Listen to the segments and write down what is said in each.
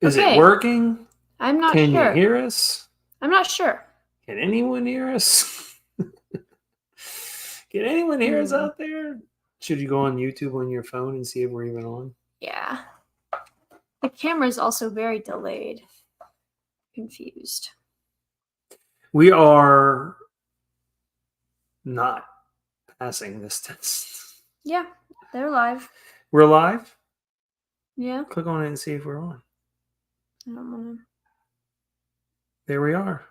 Is it Okay. working? I'm not Can you sure. hear us? I'm not sure. Can anyone hear us? Can anyone hear us out there? Should you go on YouTube on your phone and see if we're even on? Yeah. The camera is also very delayed. Confused. We are not passing this test. Yeah, they're live. We're live. Yeah. Click on it and see if we're on. I don't want There we are.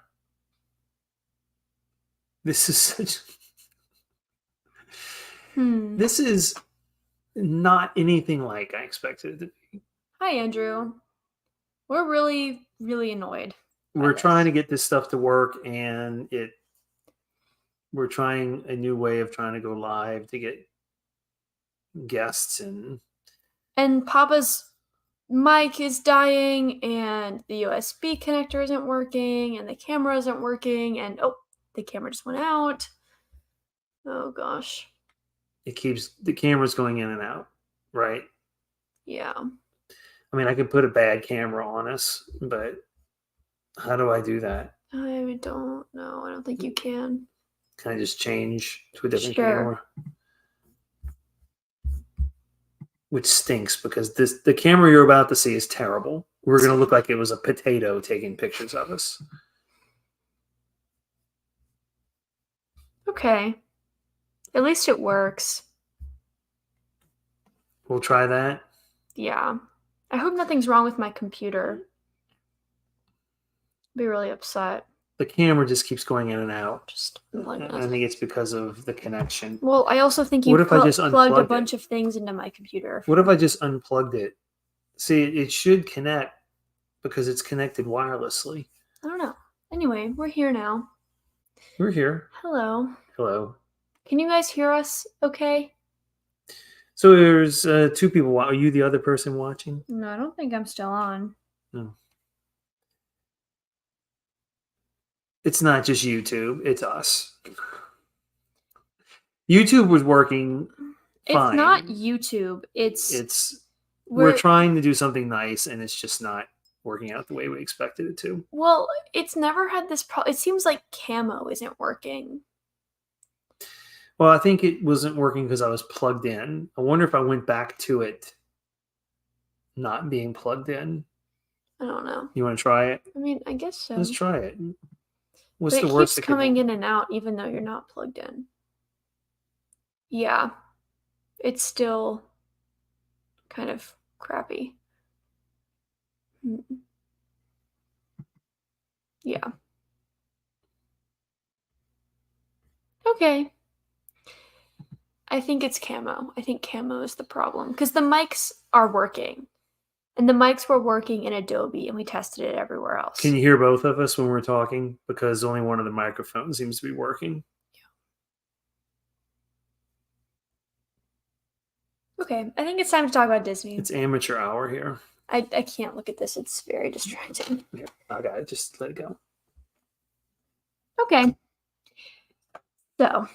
This is such. to. This is not anything like I expected it to be. Hi, Andrew. We're really, really annoyed. We're trying to get this stuff to work, and we're trying a new way of trying to go live to get guests And Papa's mic is dying, and the USB connector isn't working, and the camera isn't working, and the camera just went out. Oh gosh. the camera's going in and out, right? Yeah. I mean, I could put a bad camera on us, but how do I do that? I don't know. I don't think you can. Can I just change to a different Sure. camera? Which stinks because the camera you're about to see is terrible. We're going to look like it was a potato taking pictures of us. Okay. At least it works. We'll try that. Yeah. I hope nothing's wrong with my computer. I'd be really upset. The camera just keeps going in and out. Just like I that. think it's because of the connection. Well, I also think you What if I just plugged a unplugged bunch it? of things into my computer. What if I just unplugged it? See, it should connect because it's connected wirelessly. I don't know. Anyway, we're here now. We're here. Hello. Hello. Can you guys hear us okay? So there's two people. Are you the other person watching? No, I don't think I'm still on. No. It's not just YouTube. It's us. YouTube was working fine. It's not YouTube. We're trying to do something nice, and it's just not working out the way we expected it to. Well, it's never had this problem. It seems like Camo isn't working. Well, I think it wasn't working because I was plugged in. I wonder if I went back to it not being plugged in. I don't know. You want to try it? I mean, I guess so. Let's try it. What's but the it worst? keeps coming in and out even though you're not plugged in. Yeah. It's still kind of crappy. Yeah. Okay. I think it's Camo. I think Camo is the problem because the mics are working. And the mics were working in Adobe, and we tested it everywhere else. Can you hear both of us when we're talking? Because only one of the microphones seems to be working. Yeah. Okay, I think it's time to talk about Disney. It's amateur hour here. I can't look at this. It's very distracting. Yeah, I got it. Just let it go. Okay. So.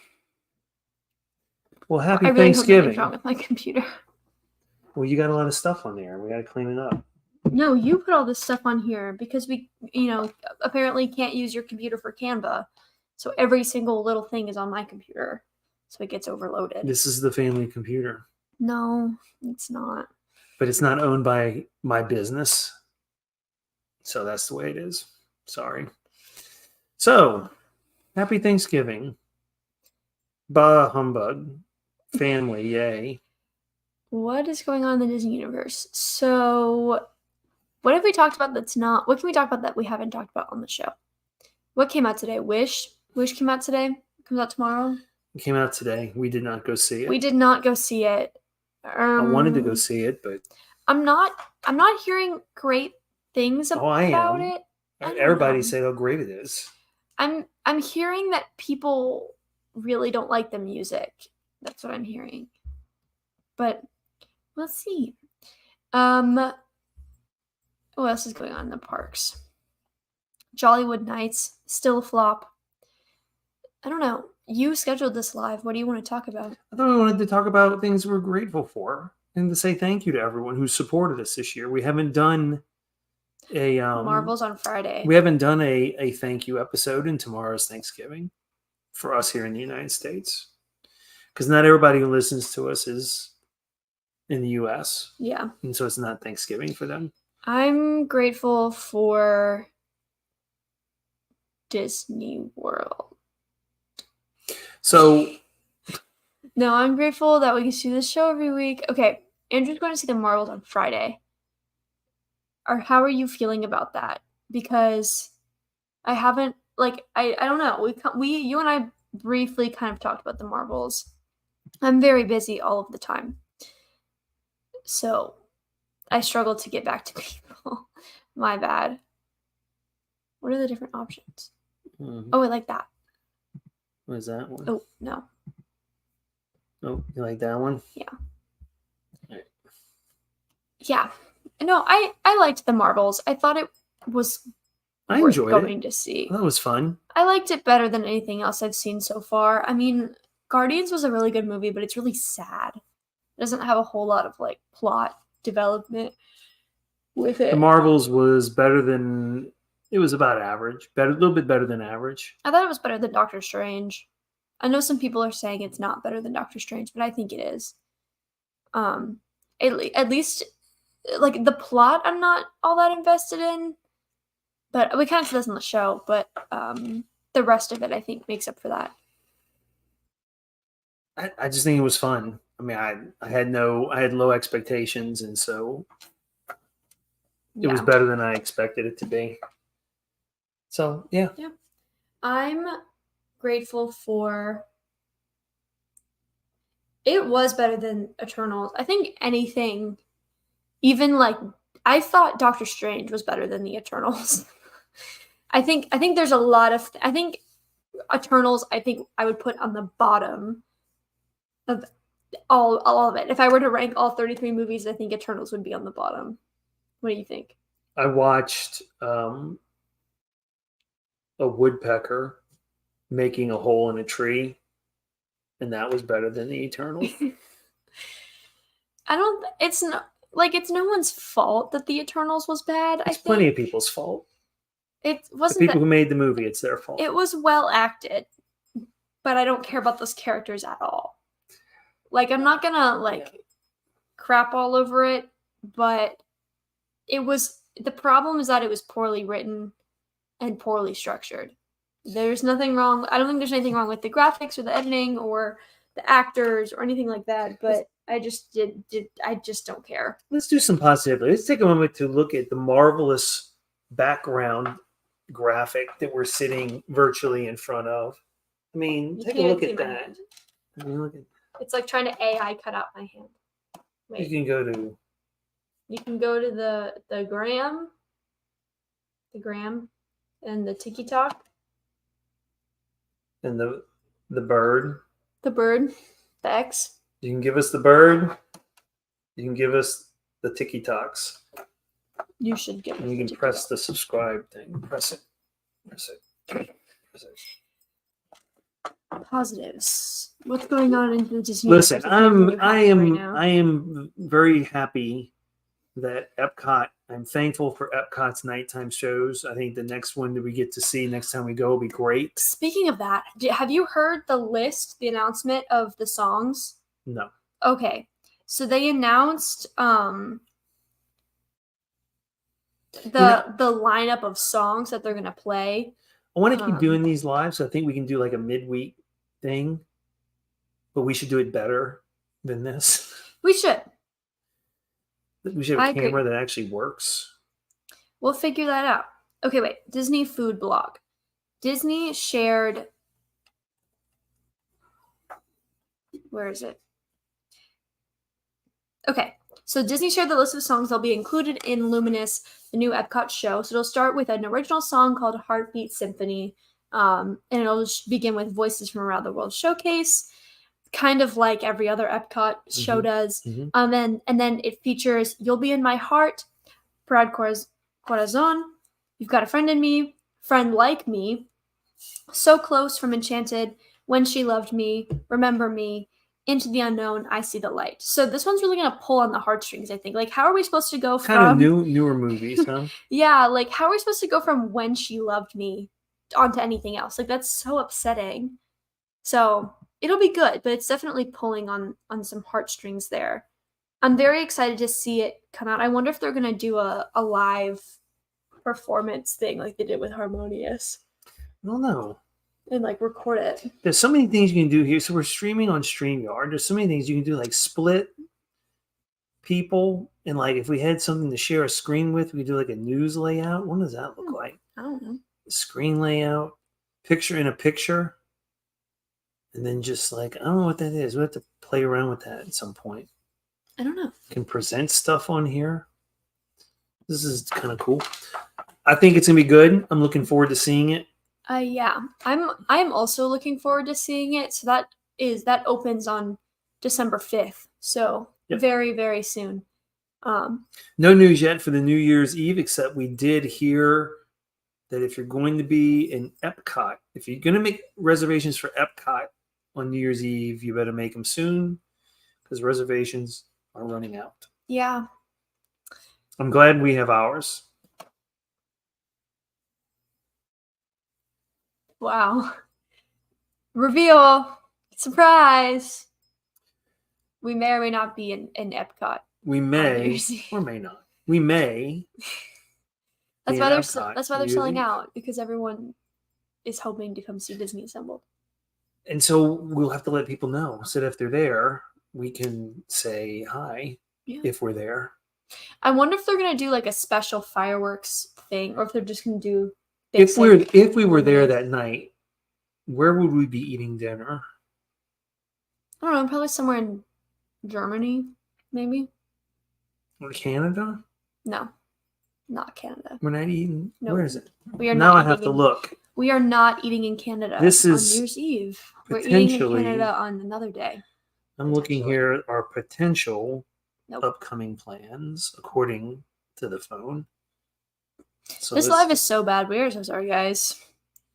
Well, happy Thanksgiving. What's wrong with my computer? Well, you got a lot of stuff on there. We got to clean it up. No, you put all this stuff on here because we, apparently can't use your computer for Canva. So every single little thing is on my computer. So it gets overloaded. This is the family computer. No, it's not. But it's not owned by my business. So that's the way it is. Sorry. So, happy Thanksgiving. Bah humbug. Family, yay. What is going on in the Disney universe? So, what have we talked about that's not... What can we talk about that we haven't talked about on the show? What came out today? Wish? Wish came out today? Comes out tomorrow? It came out today. We did not go see it. We did not go see it. I wanted to go see it, but... I'm not hearing great things about it. Everybody said how great it is. I'm hearing that people really don't like the music. That's what I'm hearing. But we'll see. What else is going on in the parks? Jollywood Nights, still a flop. I don't know. You scheduled this live. What do you want to talk about? I thought we wanted to talk about things we're grateful for and to say thank you to everyone who supported us this year. We haven't done a Marvel's on Friday. we haven't done a thank you episode, and tomorrow's Thanksgiving for us here in the United States, because not everybody who listens to us is in the U.S. Yeah. and so it's not Thanksgiving for them. I'm grateful for Disney World. So No, I'm grateful that we can see this show every week. Okay, Andrew's going to see the Marvels on Friday. Or how are you feeling about that? Because I haven't, like, I don't know. You and I briefly kind of talked about the Marvels. I'm very busy all of the time. So I struggle to get back to people. My bad. What are the different options? Oh, I like that. What is that one? Oh, no. Oh, you like that one? Yeah. Right. Yeah. No, I liked the Marvels. I thought it was I worth enjoyed going it. to see. That was fun. I liked it better than anything else I've seen so far. I mean, Guardians was a really good movie, but it's really sad. It doesn't have a whole lot of like plot development with it. The Marvels was better than, it was about average. Better, a little bit better than average. I thought it was better than Doctor Strange. I know some people are saying it's not better than Doctor Strange, but I think it is. At least, like, the plot I'm not all that invested in, but we kind of see this on the show, but the rest of it I think makes up for that. I just think it was fun. I mean, I had low expectations, and so it was better than I expected it to be. So yeah. I'm grateful for. It was better than Eternals. I think anything, even like I thought Doctor Strange was better than the Eternals. I think there's a lot of. I think Eternals. I think I would put on the bottom of all of it. If I were to rank all 33 movies, I think Eternals would be on the bottom. What do you think? I watched a woodpecker making a hole in a tree, and that was better than the Eternals. It's no one's fault that the Eternals was bad. It's plenty of people's fault. It wasn't the people who made the movie. It's their fault. It was well acted, but I don't care about those characters at all. Like, I'm not gonna crap all over it, but the problem is that it was poorly written and poorly structured. There's nothing wrong. I don't think there's anything wrong with the graphics or the editing or the actors or anything like that, but I just don't care. Let's do some positivity. Let's take a moment to look at the marvelous background graphic that we're sitting virtually in front of. I mean, take a look at that. I mean, look at. It's like trying to AI cut out my hand. Wait. You can go to the gram, and the TikTok, and the bird, the X. You can give us the bird. You can give us the TikToks. You should give. And you can press the subscribe thing. Press it. Press it. Positives. What's going on in the Disney? Listen, I am very happy that Epcot. I'm thankful for Epcot's nighttime shows. I think the next one that we get to see next time we go will be great. Speaking of that, have you heard the announcement of the songs? No. Okay, so they announced the lineup of songs that they're gonna play. I want to keep doing these live, so I think we can do like a midweek thing, but we should do it better than this. We should. We should have a camera that actually works. We'll figure that out. Okay, wait. Disney food blog. Disney shared. Where is it? Okay. So Disney shared the list of songs that'll be included in Luminous, the new Epcot show. So it'll start with an original song called Heartbeat Symphony. And it'll begin with Voices from Around the World Showcase, kind of like every other Epcot show does. Mm-hmm. And then it features You'll Be in My Heart, Proud Corazon, You've Got a Friend in Me, Friend Like Me, So Close from Enchanted, When She Loved Me, Remember Me, Into the Unknown, I See the Light. So this one's really gonna pull on the heartstrings, I think. Like, how are we supposed to go Kind of from newer movies, huh? yeah, like how are we supposed to go from When She Loved Me onto anything else? Like that's so upsetting. So it'll be good, but it's definitely pulling on some heartstrings there. I'm very excited to see it come out. I wonder if they're gonna do a live performance thing like they did with Harmonious I don't know. and like record it. There's so many things you can do here. So we're streaming on StreamYard. There's so many things you can do, like split people, and like if we had something to share a screen with, we do like a news layout. What does that look like? I don't know. Screen layout, picture in a picture, and then just like I don't know what that is. We have to play around with that at some point. I don't know. Can present stuff on here. This is kind of cool. I think it's gonna be good. I'm looking forward to seeing it. Yeah, I'm also looking forward to seeing it. So that opens on December 5th. So Yep. very, very soon. No news yet for the New Year's Eve, except we did hear that if you're going to be in Epcot, if you're going to make reservations for Epcot on New Year's Eve, you better make them soon because reservations are running out. Yeah. I'm glad we have ours. Wow. Reveal. Surprise. We may or may not be in Epcot. We may or may not. We may. That's be why in they're Epcot that's why New they're Year's selling Eve. out, because everyone is hoping to come see Disney Assembled. And so we'll have to let people know. So that if they're there, we can say hi if we're there. I wonder if they're gonna do like a special fireworks thing, or if they're just gonna do. If we were there that night, where would we be eating dinner? I don't know, probably somewhere in Germany, maybe. Or Canada? No, not Canada. We're not eating. Nope. Where is it? We are now not I have to look. We are not eating in Canada. This on is New Year's Eve. We're eating in potentially- Canada on another day. I'm looking here at our potential Nope. upcoming plans according to the phone. So This live is so bad. We are so sorry, guys.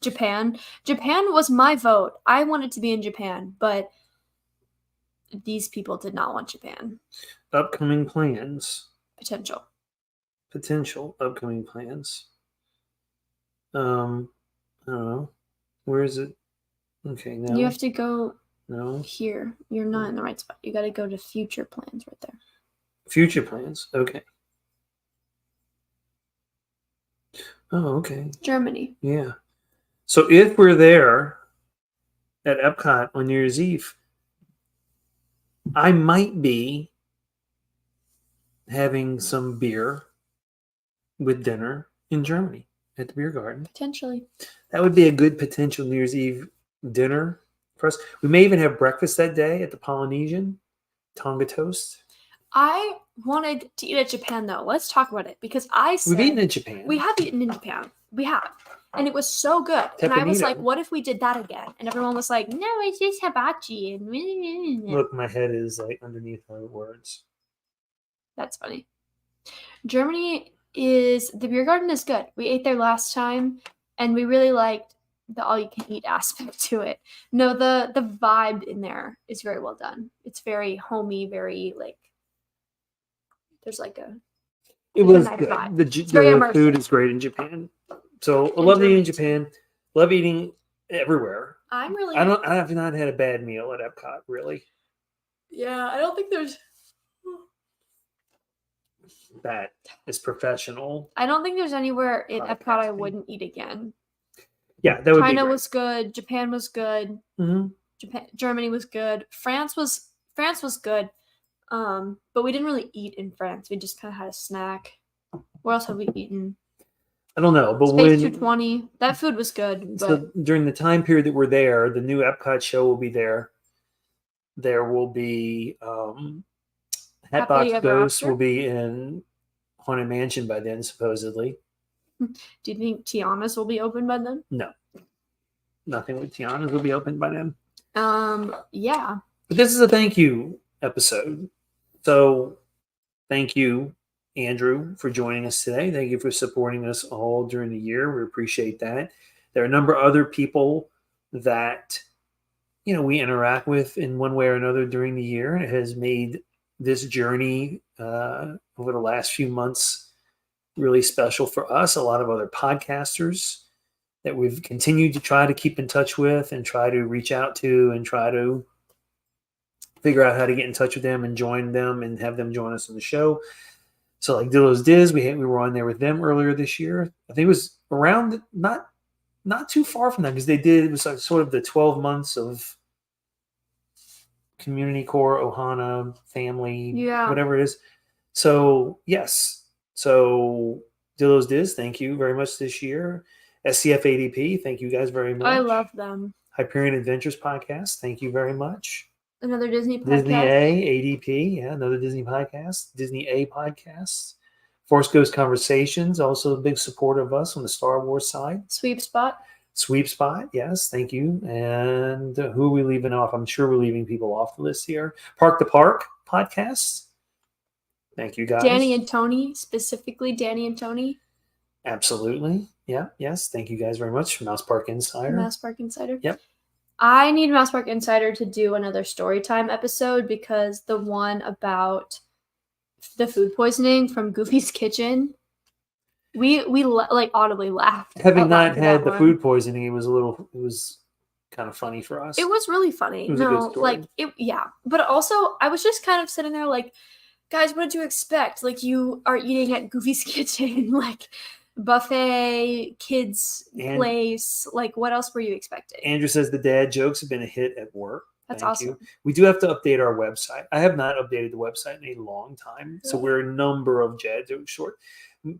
Japan was my vote. I wanted to be in Japan, but these people did not want Japan. upcoming plans. Potential Upcoming plans. I don't know. Where is it? Okay, now You have to go no here. You're not in the right spot. You got to go to future plans right there. future plans. Okay. Oh, okay. Germany. Yeah. So if we're there at Epcot on New Year's Eve, I might be having some beer with dinner in Germany at the beer garden. Potentially. That would be a good potential New Year's Eve dinner for us. We may even have breakfast that day at the Polynesian, Tonga toast. I wanted to eat at Japan though. Let's talk about it, because I said We've eaten in Japan. we have eaten in Japan. We have. And it was so good. And I was Teppanyaki. like, what if we did that again? And everyone was like, no, it's just hibachi. And Look, my head is like underneath our words. that's funny. Germany the beer garden is good. We ate there last time and we really liked the all you can eat aspect to it. No, the vibe in there is very well done. It's very homey, very like there's like a It was nice good. vibe. The very immersive. food is great in Japan. So I In love eating Germany. in Japan. Love eating everywhere. I'm really I have not had a bad meal at Epcot, really. Yeah, I don't think there's That is professional. I don't think there's anywhere in Epcot I Podcasting. wouldn't eat again. Yeah, that would be China great. was good. Japan was good. Mhm. Germany was good. France was good. But we didn't really eat in France. We just kind of had a snack. Where else have we eaten? I don't know, but Space when 220. That food was good. But so during the time period that we're there, the new Epcot show will be there. There will be Happily Hatbox Ever Ghost After? will be in Haunted Mansion by then, supposedly. do you think Tiana's will be open by then? Nothing with Tiana's will be open by then. Yeah. But this is a thank you episode. So thank you, Andrew, for joining us today. Thank you for supporting us all during the year. We appreciate that. There are a number of other people that we interact with in one way or another during the year. It has made this journey over the last few months really special for us. A lot of other podcasters that we've continued to try to keep in touch with and try to reach out to and try to figure out how to get in touch with them and join them and have them join us on the show. So like Dillo's Diz, we were on there with them earlier this year. I think it was around not too far from that, because it was like sort of the 12 months of Community Core, Ohana, family, whatever it is. So yes. So Dillo's Diz, thank you very much this year. SCF ADP, thank you guys very much. I love them. Hyperion Adventures podcast, thank you very much. Another Disney podcast. Disney A, ADP, yeah, another Disney podcast. Disney A podcast. Force Ghost Conversations, also a big supporter of us on the Star Wars side. Sweep Spot, yes, thank you. And who are we leaving off? I'm sure we're leaving people off the list here. Park the Park podcast. Thank you, guys. Danny and Tony, specifically Danny and Tony. Absolutely. Yeah, yes. Thank you guys very much. Mouse Park Insider. Mouse Park Insider. Yep. I need Mouse Park Insider to do another story time episode, because the one about the food poisoning from Goofy's Kitchen, we like audibly laughed. Having not had the food poisoning, it was kind of funny for us. It was really funny. It was a good story. But also I was just kind of sitting there like, guys, what did you expect? Like, you are eating at Goofy's Kitchen, like buffet, kids place. Like, what else were you expecting? Andrew says the dad jokes have been a hit at work. That's Thank awesome. you. We do have to update our website. I have not updated the website in a long time, so we're a number of dad jokes short. You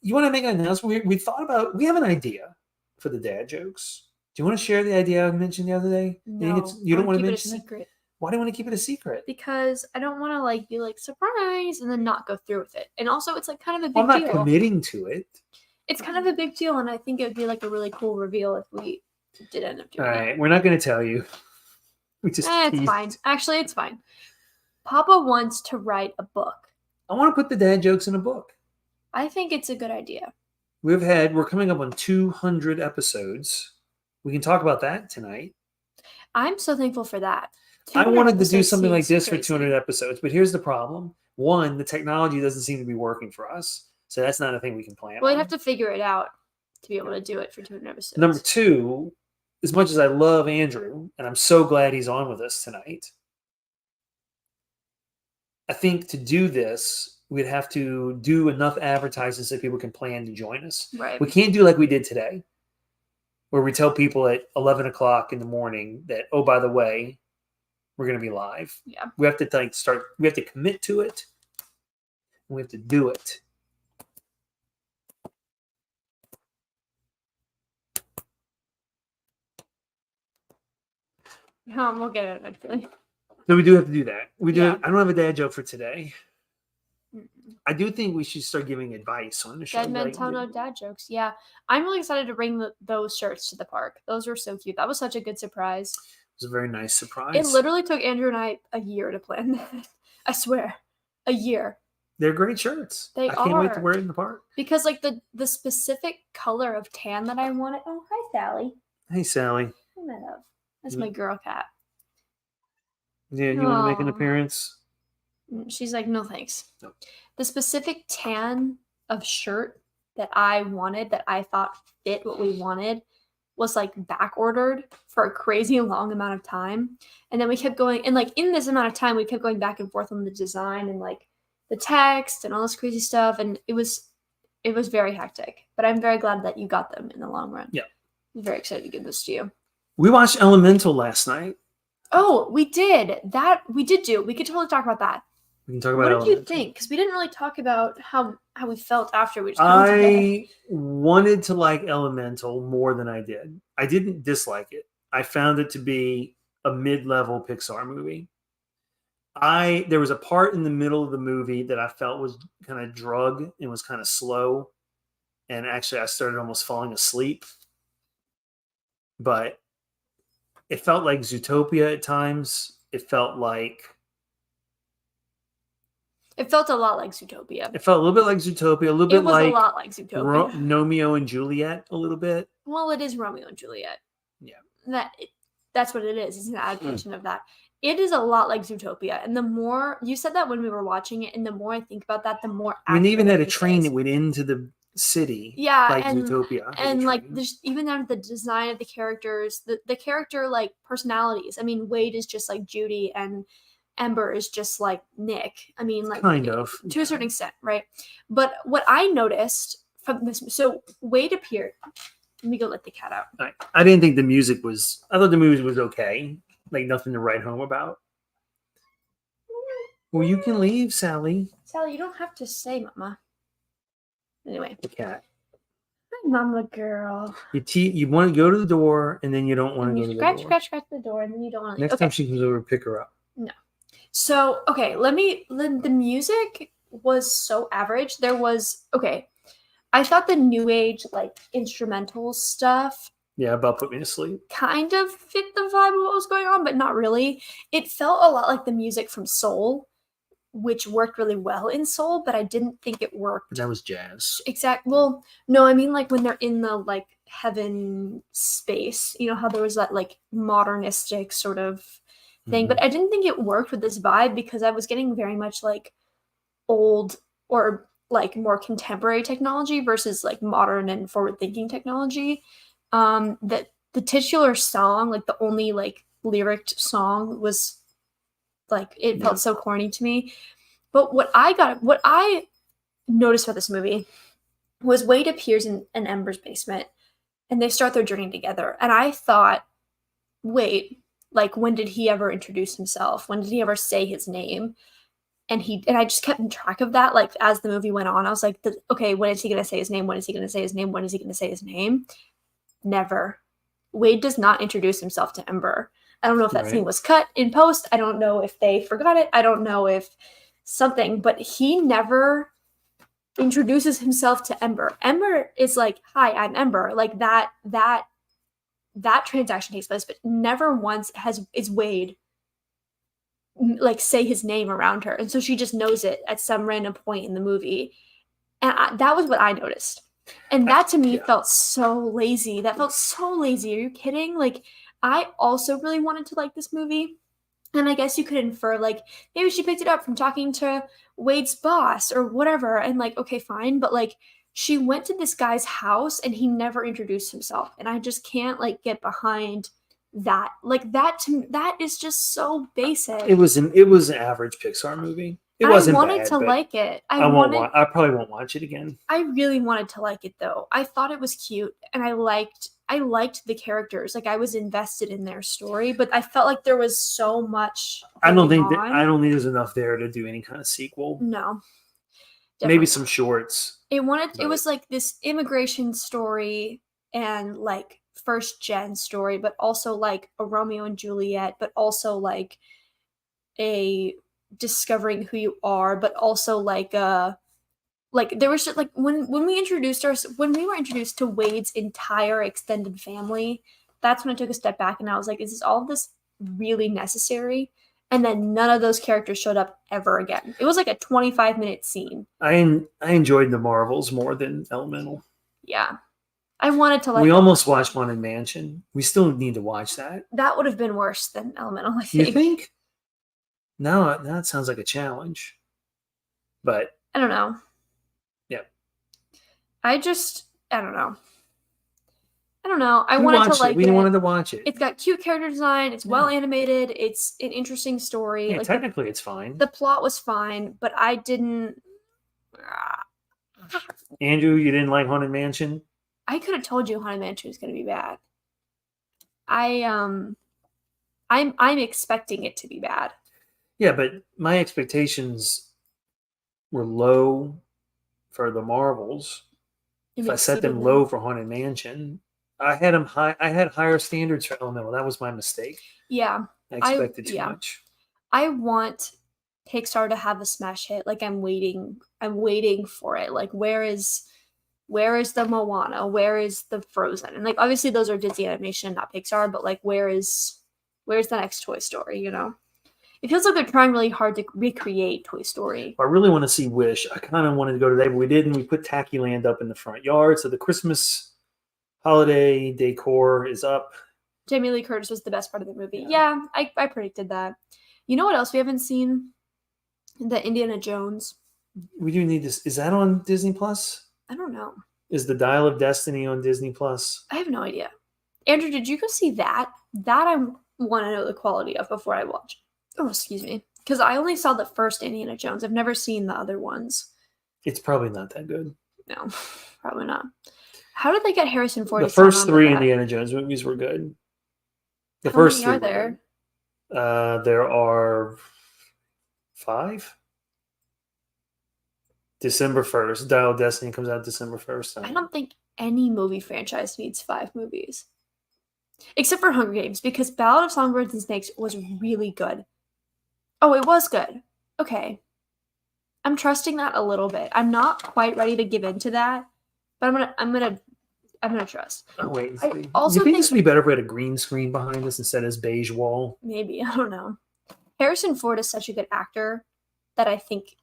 want to make an announcement? We have an idea for the dad jokes. Do you want to share the idea I mentioned the other day? No, you don't want to mention it a secret. Why do you want to keep it a secret? Because I don't want to be like surprise and then not go through with it. And also, it's like kind of a big deal. I'm not committing to it. It's kind of a big deal, and I think it would be like a really cool reveal if we did end up doing it. All right, we're not going to tell you. We just it's fine. Actually, it's fine. Papa wants to write a book. I want to put the dad jokes in a book. I think it's a good idea. We're coming up on 200 episodes. We can talk about that tonight. I'm so thankful for that. I wanted to do something like this for 200 episodes, but here's the problem. One, the technology doesn't seem to be working for us, so that's not a thing we can plan. Well, we'd have to figure it out to be able to do it for 200 episodes. Number two, as much as I love Andrew, and I'm so glad he's on with us tonight, I think to do this, we'd have to do enough advertising so people can plan to join us. Right. We can't do like we did today, where we tell people at 11 o'clock in the morning that, oh, by the way, we're going to be live. Yeah. We have to we have to commit to it, and we have to do it. We'll get it eventually. So we do have to do that. We do. Yeah. I don't have a dad joke for today. Mm-mm. I do think we should start giving advice on the show. Dead men tell no dad jokes. Yeah. I'm really excited to bring those shirts to the park. Those were so cute. That was such a good surprise. It was a very nice surprise. It literally took Andrew and I a year to plan that. I swear. A year. They're great shirts. I can't wait to wear it in the park. Because the specific color of tan that I wanted. Oh, hi, Sally. Hey, Sally. Hi, my love. That's my girl cat. Yeah, you want to make an appearance? She's like, no thanks. Nope. The specific tan of shirt that I wanted, that I thought fit what we wanted, was back ordered for a crazy long amount of time. And then we kept going, and in this amount of time, we kept going back and forth on the design and the text and all this crazy stuff. And it was very hectic, but I'm very glad that you got them in the long run. Yeah. I'm very excited to give this to you. We watched Elemental last night. Oh, we did. We could totally talk about that. We can talk about What did you think? Because we didn't really talk about how we felt after we. I wanted to like Elemental more than I did. I didn't dislike it. I found it to be a mid-level Pixar movie. There was a part in the middle of the movie that I felt was kind of drug and was kind of slow, and actually I started almost falling asleep. But it felt like Zootopia at times. It felt a lot like Zootopia. It felt a little bit like Zootopia. A lot like Zootopia. Romeo and Juliet, a little bit. Well, it is Romeo and Juliet. Yeah. that's what it is. It's an adaptation of that. It is a lot like Zootopia, and the more you said that when we were watching it, and the more I think about that, the more. I mean, they even had a accurate it train is. that went into the city. Yeah, like and Zootopia. had a and like train. there's even down to the design of the characters, the character like personalities. I mean, Wade is just like Judy, and Ember is just like Nick. I mean, like Kind of. to a certain extent, right? But what I noticed from this, so Wade appeared. Let me go let the cat out. I didn't think the music was. I thought the music was okay. Like nothing to write home about. Well, you can leave, Sally. Sally, you don't have to say, Mama. Anyway, The cat. hi, Mama girl. You want to go to the door, and then you don't want And to you go to scratch, the door. scratch the door, and then you don't want to. Next time she comes over, pick her up. So, okay, the music was so average. There was, okay, I thought the new age, like, instrumental stuff Yeah, about put me to sleep. kind of fit the vibe of what was going on, but not really. It felt a lot like the music from Soul, which worked really well in Soul, but I didn't think it worked. But that was jazz. Well, no, I mean, like, when they're in the, like, heaven space, you know how there was that, like, modernistic sort of thing, but I didn't think it worked with this vibe because I was getting very much like old or like more contemporary technology versus like modern and forward thinking technology. That the titular song, like the only like lyric song, was like it felt so corny to me. But what I noticed about this movie was Wade appears in Ember's basement and they start their journey together, and I thought, wait, like, when did he ever introduce himself? When did he ever say his name? And I just kept in track of that. Like, as the movie went on, I was like, okay, when is he going to say his name? When is he going to say his name? When is he going to say his name? Never. Wade does not introduce himself to Ember. I don't know if that scene was cut in post. I don't know if they forgot it. I don't know if something, but he never introduces himself to Ember. Ember is like, hi, I'm Ember. Like that transaction takes place, but never once is Wade like say his name around her, and so she just knows it at some random point in the movie, and that was what I noticed, and that to me felt so lazy. That felt so lazy. Are you kidding? Like, I also really wanted to like this movie, and I guess you could infer like maybe she picked it up from talking to Wade's boss or whatever, and like, okay, fine, but like she went to this guy's house and he never introduced himself, and I just can't like get behind that. Like that is just so basic. It was an average Pixar movie. It wasn't I wanted bad, to but like it. I probably won't watch it again. I really wanted to like it though. I thought it was cute, and I liked the characters. Like, I was invested in their story, but I felt like there was so much. I don't think there's enough there to do any kind of sequel. No. Maybe some shorts. It was like this immigration story and like first gen story, but also like a Romeo and Juliet, but also like a discovering who you are, but also like there was just like when we were introduced to Wade's entire extended family, that's when I took a step back and I was like, is this all of this really necessary? And then none of those characters showed up ever again. It was like a 25-minute scene. I enjoyed the Marvels more than Elemental. Yeah. I wanted to like. We almost watched Haunted Mansion. We still need to watch that. That would have been worse than Elemental, I think. You think? No, that sounds like a challenge. But I don't know. Yeah. I don't know. I wanted to like it. We wanted to watch it. It's got cute character design. It's well animated. It's an interesting story. Yeah, like technically, it's fine. The plot was fine, but I didn't. Andrew, you didn't like Haunted Mansion? I could have told you Haunted Mansion was going to be bad. I'm expecting it to be bad. Yeah, but my expectations were low for the Marvels. If I set them low for Haunted Mansion, I had them high. I had higher standards for Elemental. That was my mistake. Yeah, I expected too much. I want Pixar to have a smash hit. Like, I'm waiting for it. Like, where is the Moana? Where is the Frozen? And like, obviously those are Disney Animation, not Pixar, but like, where's the next Toy Story, you know? It feels like they're trying really hard to recreate Toy Story. I really want to see Wish. I kind of wanted to go today, but we didn't. We put Tacky Land up in the front yard, so the Christmas holiday decor is up. Jamie Lee Curtis was the best part of the movie. Yeah. Yeah, I predicted that. You know what else we haven't seen? The Indiana Jones. We do need this. Is that on Disney Plus? I don't know. Is the Dial of Destiny on Disney Plus? I have no idea. Andrew, did you go see that? That I want to know the quality of before I watch. Oh, excuse me. Because I only saw the first Indiana Jones. I've never seen the other ones. It's probably not that good. No, probably not. How did they get Harrison Ford? The to sign first on to 3 that? Indiana Jones movies were good. The How first many 3 are were there? good. There are 5. December 1st. Dial of Destiny comes out December 1st. I don't think any movie franchise needs 5 movies. Except for Hunger Games, because Ballad of Songbirds and Snakes was really good. Oh, it was good. Okay. I'm trusting that a little bit. I'm not quite ready to give into that, but I'm gonna trust. Oh, wait. I See. also You think think- this would be better if we had a green screen behind us instead of this beige wall? Maybe, I don't know. Harrison Ford is such a good actor that I think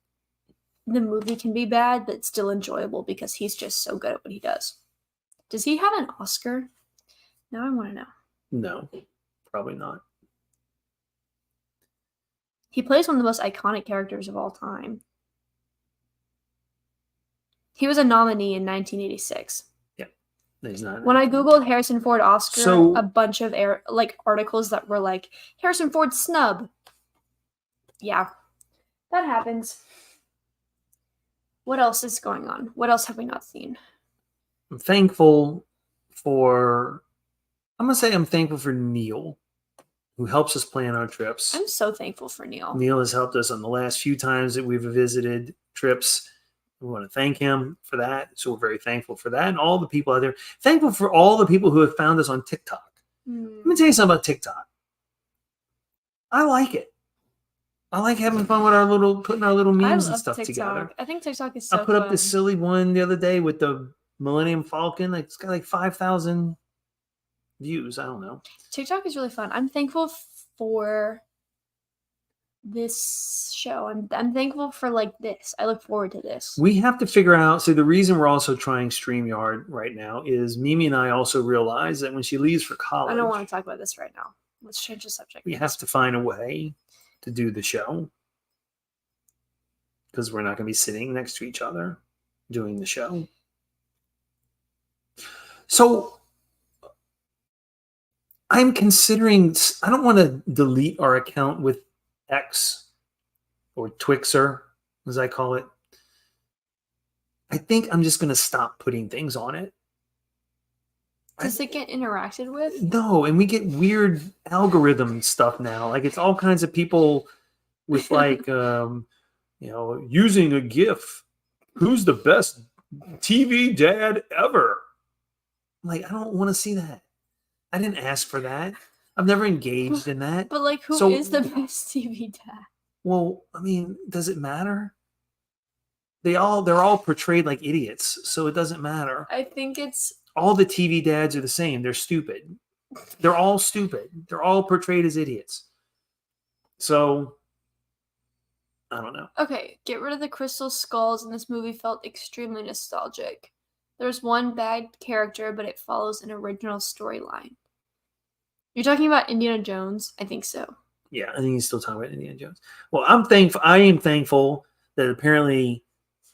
the movie can be bad, but still enjoyable because he's just so good at what he does. Does he have an Oscar? Now I want to know. No, probably not. He plays one of the most iconic characters of all time. He was a nominee in 1986. He's not. When I googled Harrison Ford Oscar, So- a bunch of articles that were like Harrison Ford snub. Yeah, that happens. What else is going on? What else have we not seen? I'm thankful for. I'm gonna say I'm thankful for Neil, who helps us plan our trips. I'm so thankful for Neil. Neil has helped us on the last few times that we've visited trips. We want to thank him for that. So we're very thankful for that. And all the people out there. Thankful for all the people who have found us on TikTok. Let me tell you something about TikTok. I like it. I like having fun with putting our little I memes and love stuff TikTok. together. I think TikTok is so I put up fun. this silly one the other day with the Millennium Falcon. It's got like 5,000 views. I don't know. TikTok is really fun. I'm thankful for this show. I'm thankful for this. I look forward to this. We have to figure out. So the reason we're also trying StreamYard right now is Mimi and I also realize that when she leaves for college, I don't want to talk about this right now. Let's change the subject. we have to find a way to do the show because we're not going to be sitting next to each other doing the show. So I'm considering, I don't want to delete our account with X or Twixer, as I call it. I think I'm just going to stop putting things on it. Does it get interacted with? No, and we get weird algorithm stuff now. Like it's all kinds of people with using a GIF. Who's the best TV dad ever? Like, I don't want to see that. I didn't ask for that. I've never engaged in that. But who is So- the best TV dad? Well, I mean, does it matter? They're all portrayed like idiots, so it doesn't matter. I think it's All the TV dads are the same. They're stupid. They're all stupid. They're all portrayed as idiots. So, I don't know. okay. Get rid of the crystal skulls, and this movie felt extremely nostalgic. There's one bad character, but it follows an original storyline. You're talking about Indiana Jones? I think so. Yeah, I think he's still talking about Indiana Jones. Well, I am thankful that apparently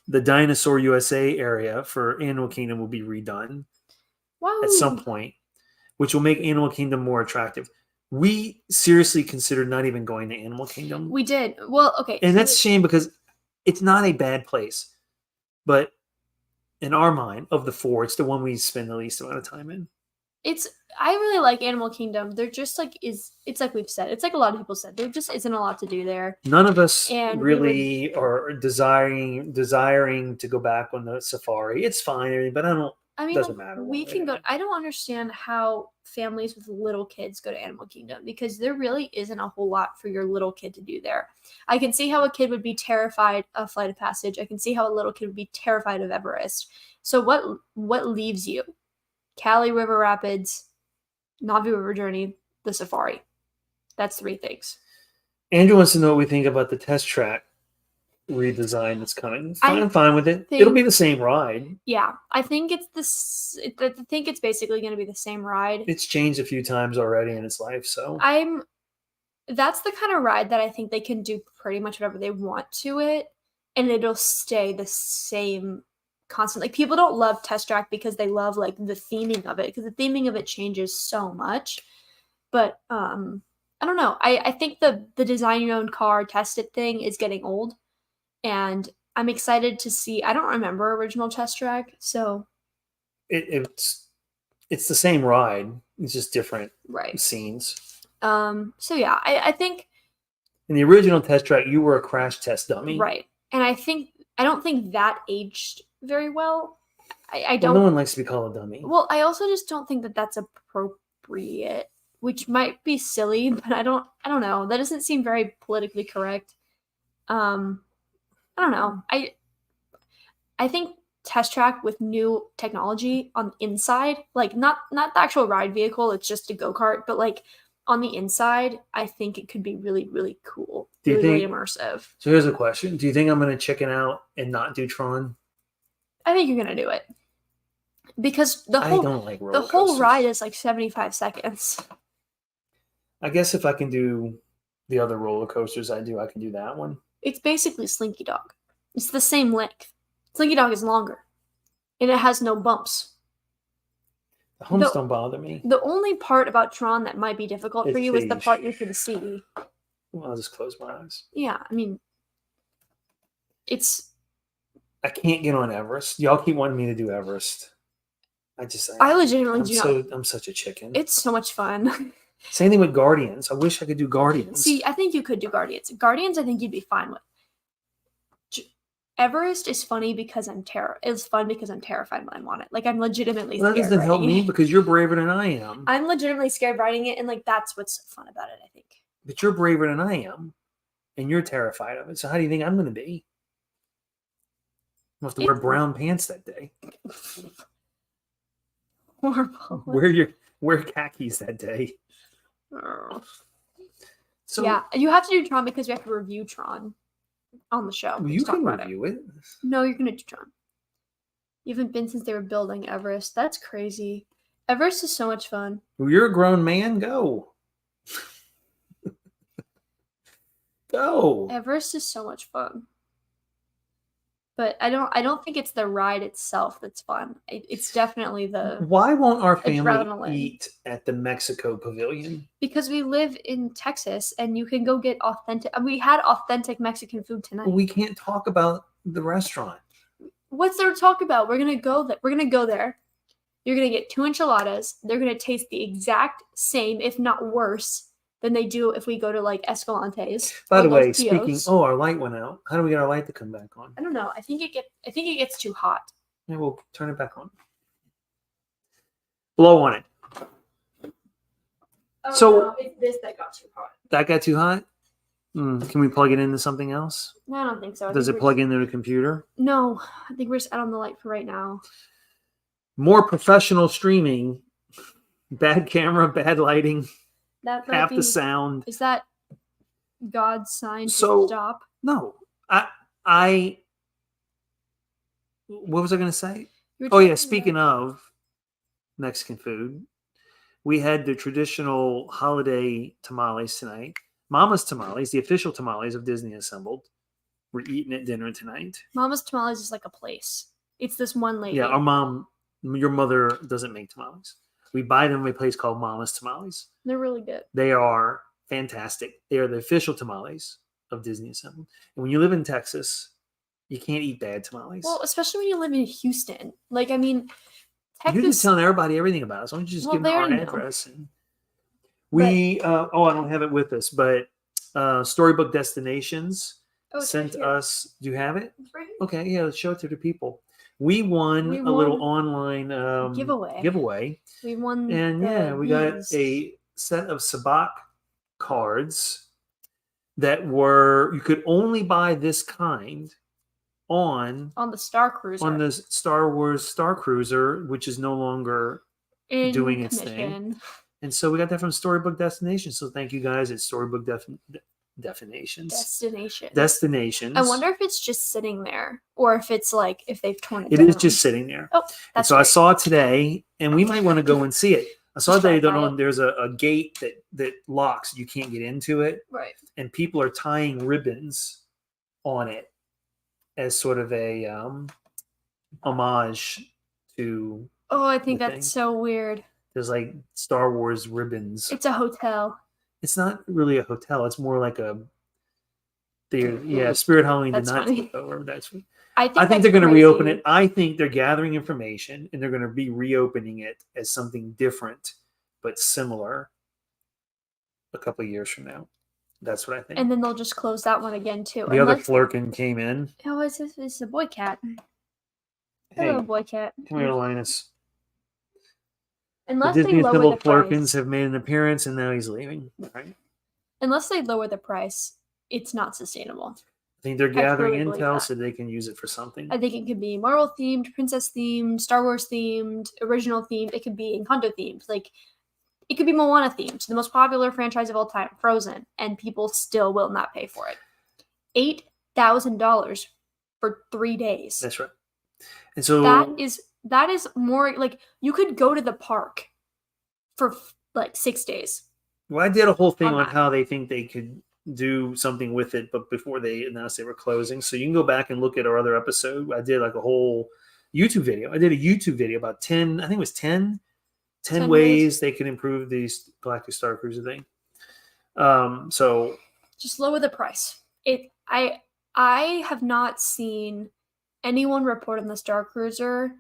the Dinosaur USA area for Animal Kingdom will be redone Wow. at some point, which will make Animal Kingdom more attractive. We seriously considered not even going to Animal Kingdom. We did. Well, okay. And that's a shame because it's not a bad place. But in our mind, of the 4, it's the one we spend the least amount of time in. I really like Animal Kingdom. They're just it's like we've said. It's like a lot of people said. There just isn't a lot to do there. None of us And we really are desiring to go back on the safari. It's fine, everything, but I mean, Doesn't matter we one can way. go. I don't understand how families with little kids go to Animal Kingdom because there really isn't a whole lot for your little kid to do there. I can see how a kid would be terrified of Flight of Passage. I can see how a little kid would be terrified of Everest. So what leaves you? Cali River Rapids, Navi River Journey, the safari. That's 3 things. Andrew wants to know what we think about the test track redesign that's coming. I I'm fine with it. think- It'll be the same ride. Yeah, I think it's I think it's basically going to be the same ride. It's changed a few times already in its life, so That's the kind of ride that I think they can do pretty much whatever they want to it, and it'll stay the same constant. Like, people don't love Test Track because they love like the theming of it, because the theming of it changes so much. But I don't know. I think the design your own car, test it thing is getting old, and I'm excited to see. I don't remember original Test Track, so it's the same ride. It's just different right. scenes. So yeah, I think in the original Test Track, you were a crash test dummy, right, and I don't think that aged very well. I Well, don't. no one likes to be called a dummy. Well, I also just don't think that that's appropriate, which might be silly, but I don't know. That doesn't seem very politically correct. I don't know. I think Test Track with new technology on the inside, like not the actual ride vehicle, it's just a go-kart, but like on the inside, I think it could be really, really cool. Do you really think- immersive. So here's a question: do you think I'm going to chicken out and not do Tron? I think you're gonna do it. Because I don't like roller the whole coasters. ride is like 75 seconds. I guess if I can do the other roller coasters I can do that one. It's basically Slinky Dog. It's the same length. Slinky Dog is longer. And it has no bumps. The humps The- don't bother me. The only part about Tron that might be difficult for It's you is the the- part you can see. Well, I'll just close my eyes. Yeah, I mean, it's. I can't get on Everest. Y'all keep wanting me to do Everest. I legitimately do not. I'm such a chicken. It's so much fun. Same thing with Guardians. I wish I could do Guardians. See, I think you could do Guardians. Guardians, I think you'd be fine with. Everest is funny because it's fun because I'm terrified when I'm on it. Like, I'm legitimately Well, that scared doesn't help riding me it. because you're braver than I am. I'm legitimately scared riding it, and like that's what's so fun about it, I think. But you're braver than I am, and you're terrified of it. So how do you think I'm going to be? I have to wear It's- brown pants that day. Horrible. Wear khakis that day. So Yeah, you have to do Tron because we have to review Tron on the show. well, We you just talk can about it. review it. No, you're gonna do Tron. You haven't been since they were building Everest. That's crazy. Everest is so much fun. Well, you're a grown man. Go. Go. Everest is so much fun. But I don't think it's the ride itself that's fun. It's definitely the Why won't our family adrenaline. eat at the Mexico Pavilion? because we live in Texas and you can go get authentic. We had authentic Mexican food tonight. We can't talk about the restaurant. What's there to talk about? We're gonna go there. We're gonna go there. You're gonna get 2 enchiladas. They're gonna taste the exact same, if not worse, than they do if we go to like Escalante's. By or the way, Los speaking, Tios. our light went out. How do we get our light to come back on? I don't know. I think it gets too hot. Yeah, we'll turn it back on. Blow on it. Oh, So- no, it's this that got too hot. That got too hot? Can we plug it into something else? No, I don't think so. Does it plug into the computer? No, I think we're just out on the light for right now. More professional streaming. Bad camera, bad lighting, That might half be, the sound. Is that God's sign to So- stop? No, I. What was I going to say? You were Oh yeah, talking speaking about- of Mexican food, we had the traditional holiday tamales tonight. Mama's tamales, the official tamales of Disney Assembled. We're eating at dinner tonight. Mama's Tamales is like a place. It's this one lady. Yeah, our mom, your mother doesn't make tamales. We buy them at a place called Mama's Tamales. They're really good. They are fantastic. They are the official tamales of Disney Assembled. And when you live in Texas, you can't eat bad tamales. Well, especially when you live in Houston. Like, I mean, You're just Texas. telling everybody everything about us. Why don't you just Well, give them they our already know. address? And we, I don't have it with us, but Storybook Destinations Oh, it's sent right here. us. Do you have it? It's right here. Okay, yeah, let's show it to the people. We won We a little won online giveaway. We won. and the yeah, we got these. a set of Sabak cards that were you could only buy this kind on on the Star Cruiser. the Star Wars Star Cruiser, which is no longer. in doing its thing. commission. And so we got that from Storybook Destination. So thank you guys at Storybook Destinations. I wonder if it's just sitting there, or if it's like if they've torn it It down. is just sitting there. Oh, And that's so I great. saw it today, and we might want to go and see it. I saw Just that drive by it. there's a gate that locks. You can't get into it, Right. and people are tying ribbons on it as sort of a homage to. Oh, I think the that's thing. so weird. There's like Star Wars ribbons. It's a hotel. It's not really a hotel. It's more like a theater. Yeah, Spirit Halloween did That's not funny. take over. That's. I I think that's they're going to reopen crazy. it. I think they're gathering information and they're going to be reopening it as something different but similar a couple of years from now. That's what I think. And then they'll just close that one again too. The other Flurkin came in. Oh, it's a boy cat. Hey, Hello, boy cat. come here, Linus. Unless The they Disney lower symbol the Flurkins price. have made an appearance and now he's leaving. All right. Unless they lower the price, it's not sustainable. I think they're gathering truly believe intel that. so they can use it for something. I think it could be Marvel themed, Princess themed, Star Wars themed, original themed. It could be Encanto themed. Like, it could be Moana themed, the most popular franchise of all time, Frozen, and people still will not pay for it. $8,000 for 3 days. That's right. And so that is more like you could go to the park for like 6 days. Well, I did a whole thing On on that. how they think they could do something with it, but before they announced they were closing. So you can go back and look at our other episode. I did like a whole YouTube video. I did a YouTube video about 10, I think it was 10 ways they can improve these Galactic Star Cruiser thing. So Just lower the price. I have not seen anyone report on the Star Cruiser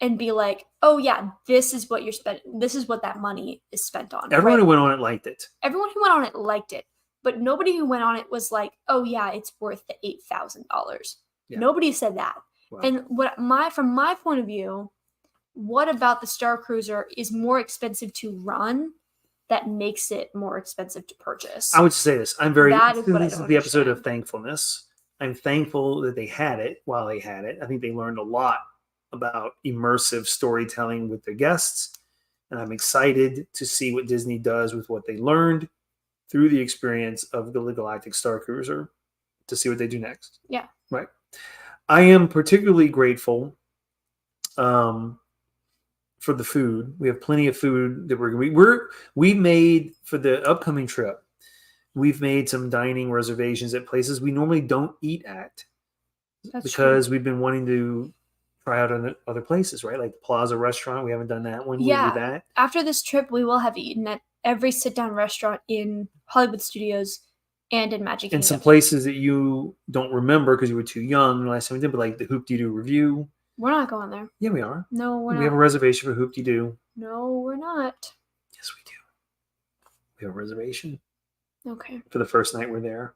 and be like, "Oh yeah, this is what you're spending. This is what that money is spent on." everyone right? who went on it liked it. Everyone who went on it liked it, but nobody who went on it was like, "Oh yeah, it's worth the $8,000." Yeah. Nobody said that. Wow. And from my point of view, what about the Star Cruiser is more expensive to run that makes it more expensive to purchase? I would say this. I'm very. That is what I This is don't the episode of understand. thankfulness. I'm thankful that they had it while they had it. I think they learned a lot about immersive storytelling with their guests. And I'm excited to see what Disney does with what they learned through the experience of the Galactic Star Cruiser to see what they do next. Yeah. Right. I am particularly grateful for the food. We have plenty of food that we made for the upcoming trip. We've made some dining reservations at places we normally don't eat at. That's because we've been wanting to try out other places, right? Like the Plaza Restaurant. We haven't done that one. Yeah. We'll do that. After this trip, we will have eaten at every sit-down restaurant in Hollywood Studios and in Magic And Kingdom. some places that you don't remember because you were too young the last time we did, but like the Hoop-Dee-Doo Review. We're not going there. Yeah, we are. No, we're We not. have a reservation for Hoop-Dee-Doo. No, we're not. Yes, we do. We have a reservation Okay. for the first night we're there.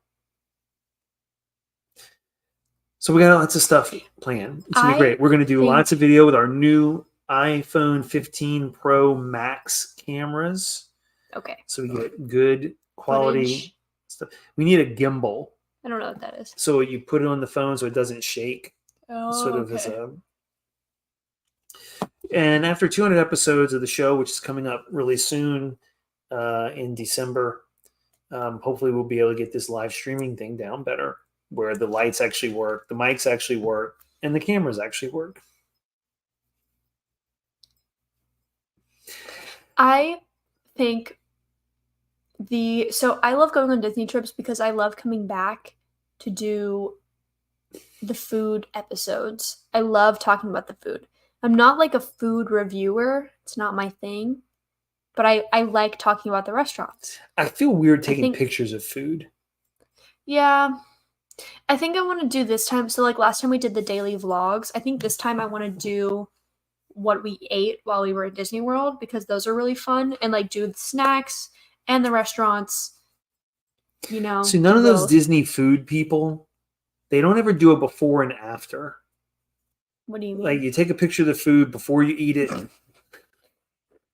So we got lots of stuff planned. It's gonna be I great. We're gonna do think- lots of video with our new iPhone 15 Pro Max cameras. Okay. So we get good quality Footage. stuff. We need a gimbal. I don't know what that is. So you put it on the phone so it doesn't shake. Oh, Sort of as a. And after 200 episodes of the show, which is coming up really soon in December, hopefully we'll be able to get this live streaming thing down better, where the lights actually work, the mics actually work, and the cameras actually work. I think so I love going on Disney trips because I love coming back to do the food episodes. I love talking about the food. I'm not like a food reviewer. It's not my thing. But I like talking about the restaurants. I feel weird taking think- pictures of food. Yeah. I think I want to do this time. So like last time we did the daily vlogs. I think this time I want to do what we ate while we were at Disney World because those are really fun. And like do the snacks and the restaurants. You know. See, none of those both. Disney food people, they don't ever do a before and after. What do you mean? Like you take a picture of the food before you eat it,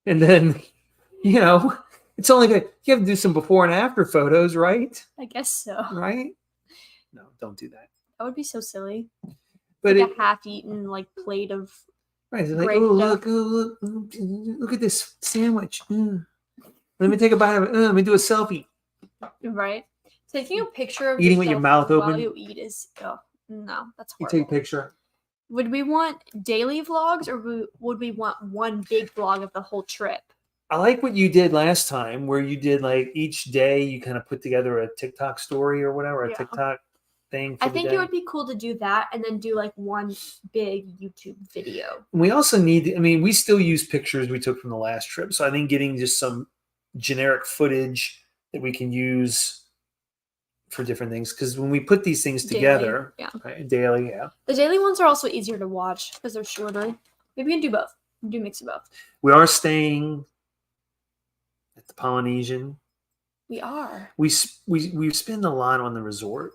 and then, you know, it's only good. You have to do some before and after photos, right? I guess so. Right? No, don't do that. That would be so silly. But Like it, a half-eaten like plate of right, it's like, great oh stuff. look at this sandwich. Let me take a bite of it. Let me do a selfie. right. Taking a picture of Eating with your yourself mouth while open. you eat is no, that's You horrible. take a picture. Would we want daily vlogs or would we want one big vlog of the whole trip? I like what you did last time, where you did like each day you kind of put together a TikTok story or whatever, a Yeah. TikTok thing. For I the think day. it would be cool to do that and then do like one big YouTube video. We also need, I mean, we still use pictures we took from the last trip. So I think getting just some generic footage that we can use for different things. Because when we put these things Daily, together, yeah. right, daily, yeah. The daily ones are also easier to watch because they're shorter. Maybe we can do both. We can do a mix of both. We are staying at the Polynesian. We are. We spend a lot on the resort.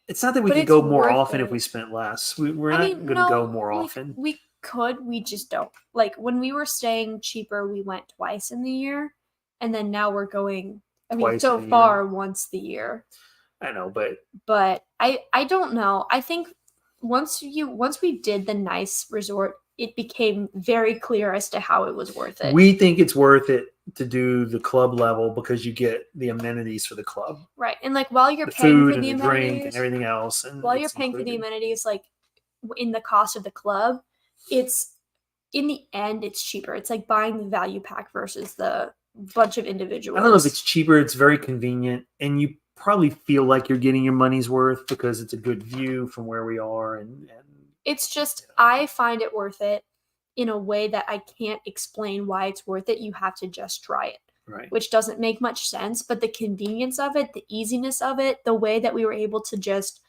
It's not that we But could it's go more worth often if it. we spent less. We're I not mean, going to go more often. We could, we just don't. Like when we were staying cheaper, we went twice in the year, and then now we're going. I mean, Twice so in a far once the year. I know, but I don't know. I think once we did the nice resort, it became very clear as to how it was worth it. we think it's worth it to do the club level because you get the amenities for the club, Right, and like while you're the paying food for and the the drink amenities, and everything else. And while you're it's paying for the included. amenities, like in the cost of the club, it's in the end it's cheaper. It's like buying the value pack versus the bunch of individuals. I don't know if it's cheaper. It's very convenient, and you probably feel like you're getting your money's worth because it's a good view from where we are. And It's just I find it worth it in a way that I can't explain why it's worth it. You have to just try it. right. Which doesn't make much sense, but the convenience of it, the easiness of it, the way that we were able to just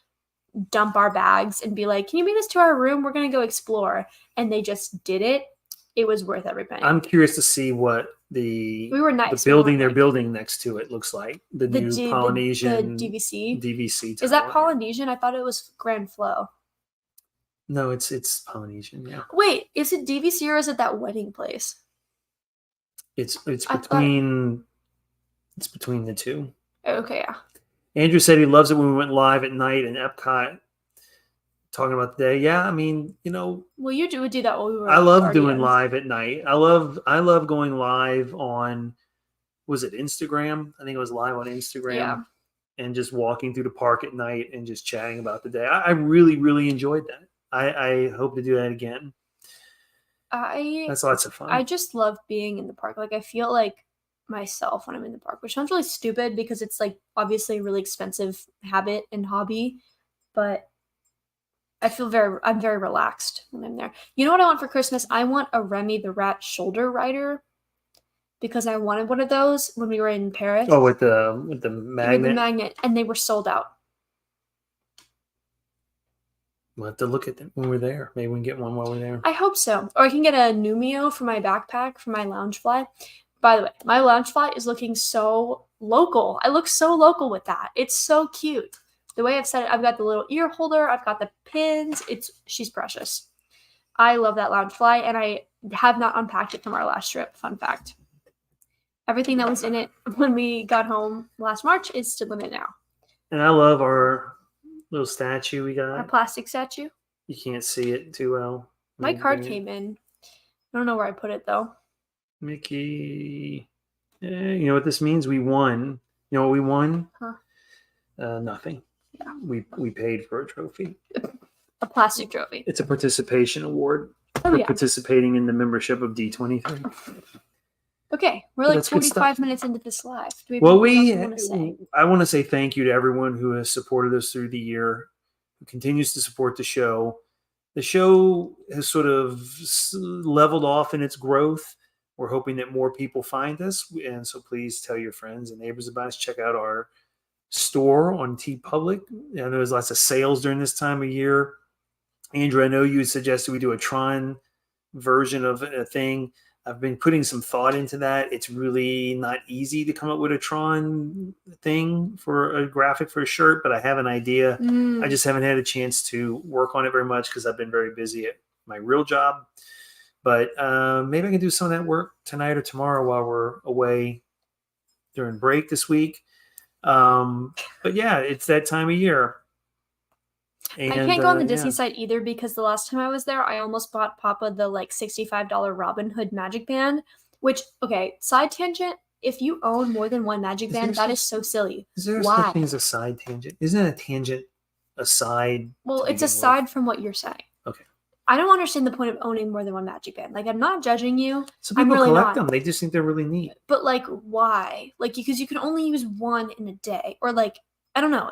dump our bags and be like, can you bring this to our room? We're going to go explore. And they just did it. It was worth every penny. I'm curious to see what the we were nice. the building we they're like, building next to it looks like. The new Polynesian the DVC. DVC. Is that tower. Polynesian? I thought it was Grand Flow. No, it's Polynesian. Yeah, Wait, is it DVC or is it that wedding place? it's I between it's between the two. Okay, yeah. Andrew said he loves it when we went live at night in Epcot, talking about the day. Yeah, I mean, Well, you would do that while we were. I love doing Guardians. live at night. I love going live on, was it Instagram? I think it was live on Instagram. Yeah. And just walking through the park at night and just chatting about the day. I really, really enjoyed that. I hope to do that again. That's lots of fun. I just love being in the park. Like I feel like myself when I'm in the park, which sounds really stupid because it's like obviously a really expensive habit and hobby, but I'm very relaxed when I'm there. You know what I want for Christmas? I want a Remy the Rat shoulder rider because I wanted one of those when we were in Paris. Oh, with the magnet. With the magnet, and they were sold out. We'll have to look at them when we're there. Maybe we can get one while we're there. I hope so. Or I can get a Numio for my backpack for my Loungefly. By the way, my Loungefly is looking so local. I look so local with that. It's so cute. The way I've said it, I've got the little ear holder. I've got the pins. She's precious. I love that Loungefly, and I have not unpacked it from our last trip. Fun fact. Everything that was in it when we got home last March is still in it now. And I love our little statue we got. Our plastic statue. You can't see it too well. My card came in. I don't know where I put it, though. Mickey. You know what this means? We won. You know what we won? Huh. Nothing. Yeah. We paid for a trophy. A plastic trophy. It's a participation award Oh, for yeah. participating in the membership of D23. Okay, we're Well, like that's good 45 minutes into this live. Do we have Well, anything else we want to say? I want to say thank you to everyone who has supported us through the year, who continues to support the show. The show has sort of leveled off in its growth. We're hoping that more people find us. And so please tell your friends and neighbors about us. Check out our store on TeePublic. I know there's lots of sales during this time of year. Andrew, I know you suggested we do a Tron version of a thing. I've been putting some thought into that. It's really not easy to come up with a Tron thing for a graphic for a shirt, but I have an idea. I just haven't had a chance to work on it very much because I've been very busy at my real job. But maybe I can do some of that work tonight or tomorrow while we're away during break this week. But yeah, it's that time of year. And, I can't go on the Disney site either because the last time I was there, I almost bought Papa the like $65 Robin Hood Magic Band, which, okay, side tangent, if you own more than one Magic Is there Band, that such- is so silly. Is there Why? such thing as a side tangent? Isn't a tangent a side? Well, to it's begin with? aside from what you're saying. Okay. I don't understand the point of owning more than one Magic Band. Like, I'm not judging you, Some I'm people really collect not. them. They just think they're really neat. but like, why? Like, because you can only use one in a day, or like, I don't know.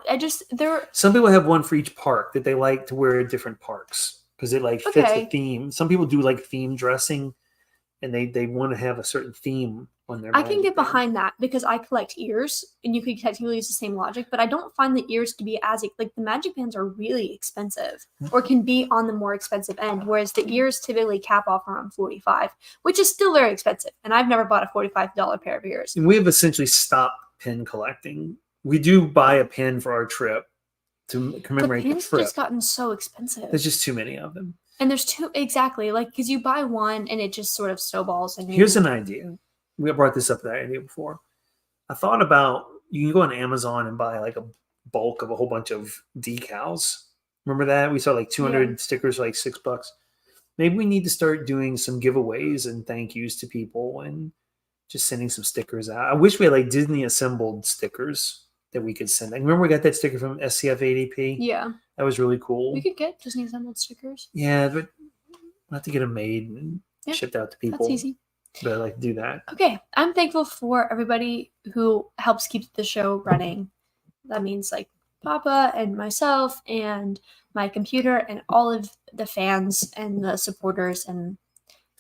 Some people have one for each park that they like to wear at different parks because it like fits Okay. the theme. Some people do like theme dressing, and they want to have a certain theme on their. I can Magic get Band. behind that because I collect ears, and you could technically use the same logic, but I don't find the ears to be as like the Magic Bands are really expensive, or can be on the more expensive end, whereas the ears typically cap off around 45, which is still very expensive. And I've never bought a $45 pair of ears. And we have essentially stopped pin collecting. We do buy a pin for our trip to The commemorate the pins have trip. just gotten so expensive, There's just too many of them. and there's two exactly like because you buy one and it just sort of snowballs. And Here's an idea. We brought this up that idea before. I thought about you can go on Amazon and buy like a bulk of a whole bunch of decals. Remember that? We saw like 200 stickers for like $6. Maybe we need to start doing some giveaways and thank yous to people and just sending some stickers out. I wish we had like Disney assembled stickers that we could send. I remember we got that sticker from SCF ADP. Yeah, That was really cool. we could get Disney assembled stickers. Yeah, but we'll have to get them made and Yeah, shipped out to people. That's easy. But I like to do that. Okay, I'm thankful for everybody who helps keep the show running. That means like Papa and myself and my computer and all of the fans and the supporters. And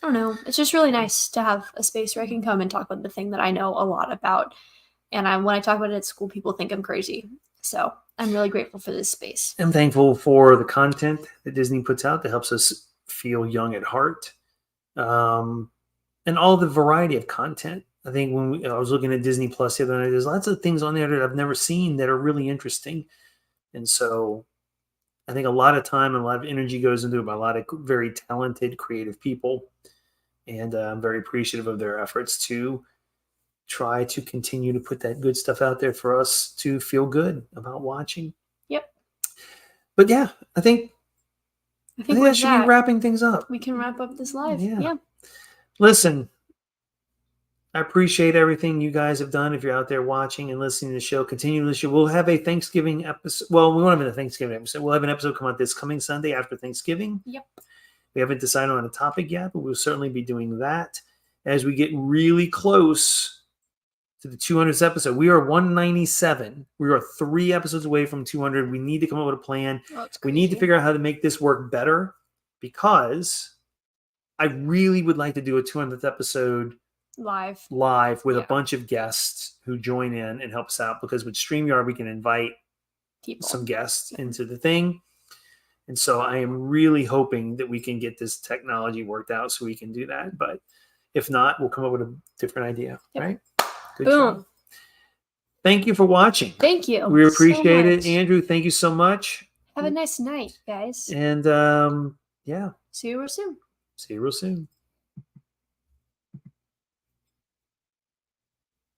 I don't know, it's just really nice to have a space where I can come and talk about the thing that I know a lot about. And when I talk about it at school, people think I'm crazy. So I'm really grateful for this space. I'm thankful for the content that Disney puts out that helps us feel young at heart. And all the variety of content. I think when I was looking at Disney Plus the other night, there's lots of things on there that I've never seen that are really interesting. And so I think a lot of time and a lot of energy goes into it by a lot of very talented, creative people. And I'm very appreciative of their efforts to try to continue to put that good stuff out there for us to feel good about watching. Yep. But yeah, I think with that should be wrapping things up. we can wrap up this live. Yeah. Yeah. Listen, I appreciate everything you guys have done. If you're out there watching and listening to the show, continue to listen. We'll have a Thanksgiving episode. Well, we won't have a Thanksgiving episode. We'll have an episode come out this coming Sunday after Thanksgiving. Yep. We haven't decided on a topic yet, but we'll certainly be doing that as we get really close to the 200th episode. We are 197. We are 3 episodes away from 200. We need to come up with a plan. Oh, it's We need to crazy. figure out how to make this work better because I really would like to do a 200th episode live with a Yeah. bunch of guests who join in and help us out because with StreamYard, we can invite people. some guests into the thing. And so I am really hoping that we can get this technology worked out so we can do that. But if not, we'll come up with a different idea. Yep. Right? Good Boom. job. Thank you for watching. Thank you. We so appreciate it. much. Andrew, thank you so much. Have a nice night, guys. And yeah, See you real soon. see you real soon.